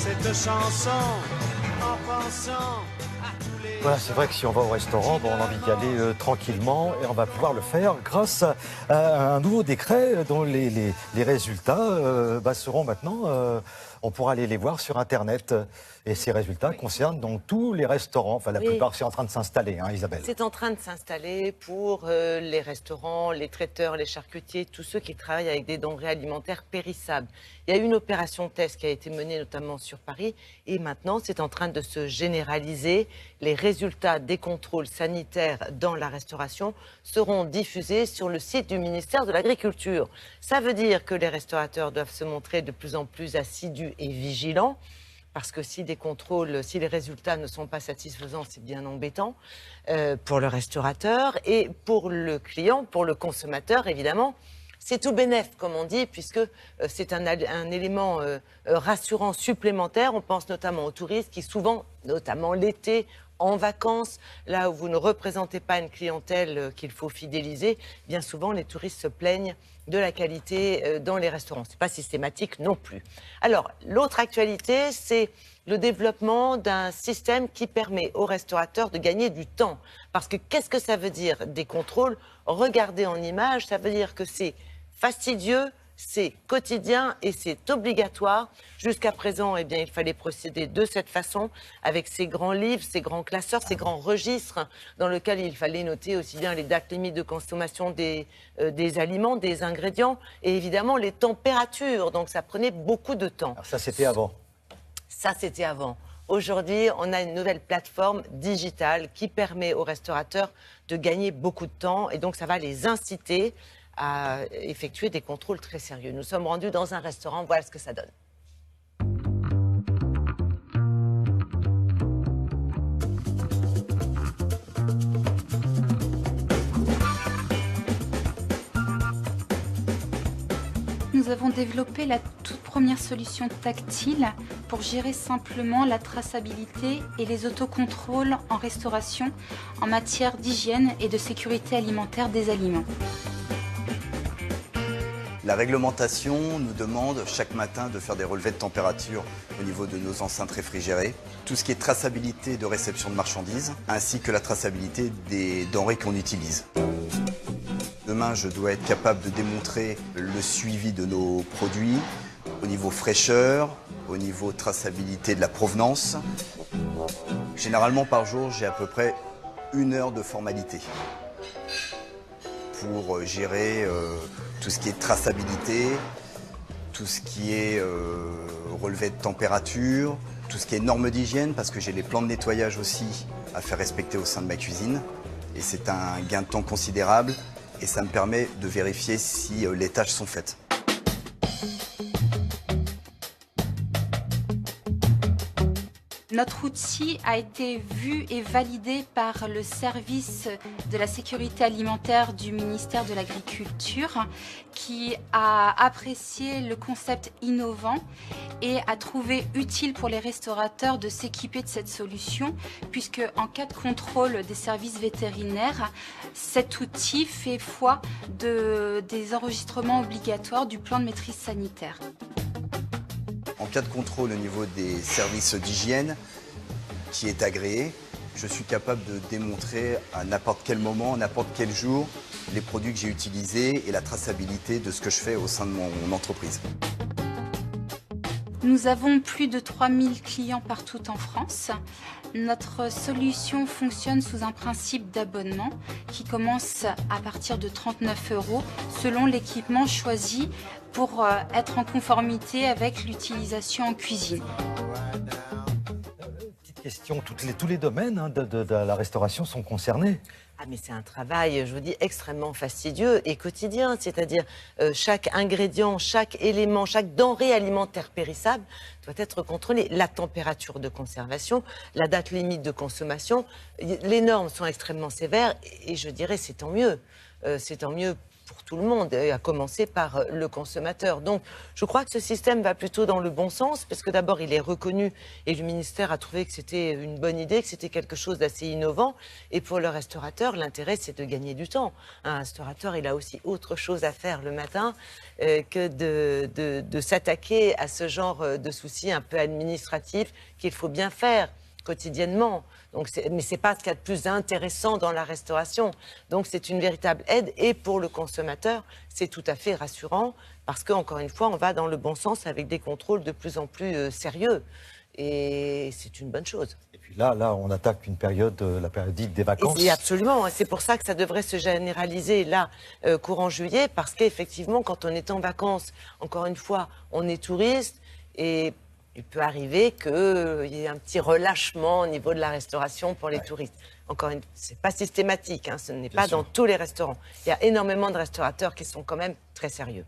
cette chanson en pensant à tous les... Voilà, c'est vrai que si on va au restaurant, bon, on a envie d'y aller tranquillement et on va pouvoir le faire grâce à un nouveau décret dont les résultats seront maintenant, on pourra aller les voir sur Internet. Et ces résultats concernent donc tous les restaurants, enfin la plupart, c'est en train de s'installer, hein, Isabelle. C'est en train de s'installer pour les restaurants, les traiteurs, les charcutiers, tous ceux qui travaillent avec des denrées alimentaires périssables. Il y a eu une opération test qui a été menée notamment sur Paris et maintenant c'est en train de se généraliser. Les résultats des contrôles sanitaires dans la restauration seront diffusés sur le site du ministère de l'Agriculture. Ça veut dire que les restaurateurs doivent se montrer de plus en plus assidus et vigilants. Parce que si les résultats ne sont pas satisfaisants, c'est bien embêtant pour le restaurateur et pour le client, pour le consommateur, évidemment. C'est tout bénef, comme on dit, puisque c'est un élément rassurant supplémentaire. On pense notamment aux touristes qui souvent, notamment l'été, en vacances, là où vous ne représentez pas une clientèle qu'il faut fidéliser, bien souvent les touristes se plaignent de la qualité dans les restaurants. Ce n'est pas systématique non plus. Alors, l'autre actualité, c'est le développement d'un système qui permet aux restaurateurs de gagner du temps. Parce que qu'est-ce que ça veut dire des contrôles? Regardez en image, ça veut dire que c'est fastidieux, c'est quotidien et c'est obligatoire. Jusqu'à présent, eh bien, il fallait procéder de cette façon, avec ces grands livres, ces grands classeurs, ces grands registres, dans lesquels il fallait noter aussi bien les dates limites de consommation des aliments, des ingrédients, et évidemment les températures. Donc ça prenait beaucoup de temps. Alors ça, c'était avant. Ça, c'était avant. Aujourd'hui, on a une nouvelle plateforme digitale qui permet aux restaurateurs de gagner beaucoup de temps, et donc ça va les inciter à effectuer des contrôles très sérieux. Nous sommes rendus dans un restaurant, voilà ce que ça donne. Nous avons développé la toute première solution tactile pour gérer simplement la traçabilité et les autocontrôles en restauration en matière d'hygiène et de sécurité alimentaire des aliments. La réglementation nous demande chaque matin de faire des relevés de température au niveau de nos enceintes réfrigérées. Tout ce qui est traçabilité de réception de marchandises, ainsi que la traçabilité des denrées qu'on utilise. Demain, je dois être capable de démontrer le suivi de nos produits au niveau fraîcheur, au niveau traçabilité de la provenance. Généralement, par jour, j'ai à peu près 1 heure de formalité pour gérer tout ce qui est traçabilité, tout ce qui est relevé de température, tout ce qui est normes d'hygiène, parce que j'ai les plans de nettoyage aussi à faire respecter au sein de ma cuisine. Et c'est un gain de temps considérable et ça me permet de vérifier si les tâches sont faites. Notre outil a été vu et validé par le service de la sécurité alimentaire du ministère de l'Agriculture qui a apprécié le concept innovant et a trouvé utile pour les restaurateurs de s'équiper de cette solution puisque en cas de contrôle des services vétérinaires, cet outil fait foi des enregistrements obligatoires du plan de maîtrise sanitaire. En cas de contrôle au niveau des services d'hygiène qui est agréé, je suis capable de démontrer à n'importe quel moment, à n'importe quel jour, les produits que j'ai utilisés et la traçabilité de ce que je fais au sein de mon entreprise. Nous avons plus de 3000 clients partout en France. Notre solution fonctionne sous un principe d'abonnement qui commence à partir de 39 € selon l'équipement choisi pour être en conformité avec l'utilisation en cuisine. Petite question, tous les domaines de la restauration sont concernés. Ah mais c'est un travail, je vous dis, extrêmement fastidieux et quotidien. C'est-à-dire chaque ingrédient, chaque élément, chaque denrée alimentaire périssable doit être contrôlé. La température de conservation, la date limite de consommation. Les normes sont extrêmement sévères et je dirais c'est tant mieux. C'est tant mieux pour tout le monde, et à commencer par le consommateur. Donc, je crois que ce système va plutôt dans le bon sens, parce que d'abord, il est reconnu et le ministère a trouvé que c'était une bonne idée, que c'était quelque chose d'assez innovant. Et pour le restaurateur, l'intérêt, c'est de gagner du temps. Un restaurateur, il a aussi autre chose à faire le matin que de s'attaquer à ce genre de soucis un peu administratifs qu'il faut bien faire quotidiennement. Donc, mais ce n'est pas ce qu'il y a de plus intéressant dans la restauration. Donc, c'est une véritable aide. Et pour le consommateur, c'est tout à fait rassurant parce qu'encore une fois, on va dans le bon sens avec des contrôles de plus en plus sérieux. Et c'est une bonne chose. Et puis là, on attaque une période, la période dite des vacances. Et absolument. C'est pour ça que ça devrait se généraliser là, courant juillet, parce qu'effectivement, quand on est en vacances, encore une fois, on est touriste et il peut arriver qu'il y ait un petit relâchement au niveau de la restauration pour les touristes. Encore une fois, c'est pas systématique, hein, ce n'est pas dans tous les restaurants. Il y a énormément de restaurateurs qui sont quand même très sérieux.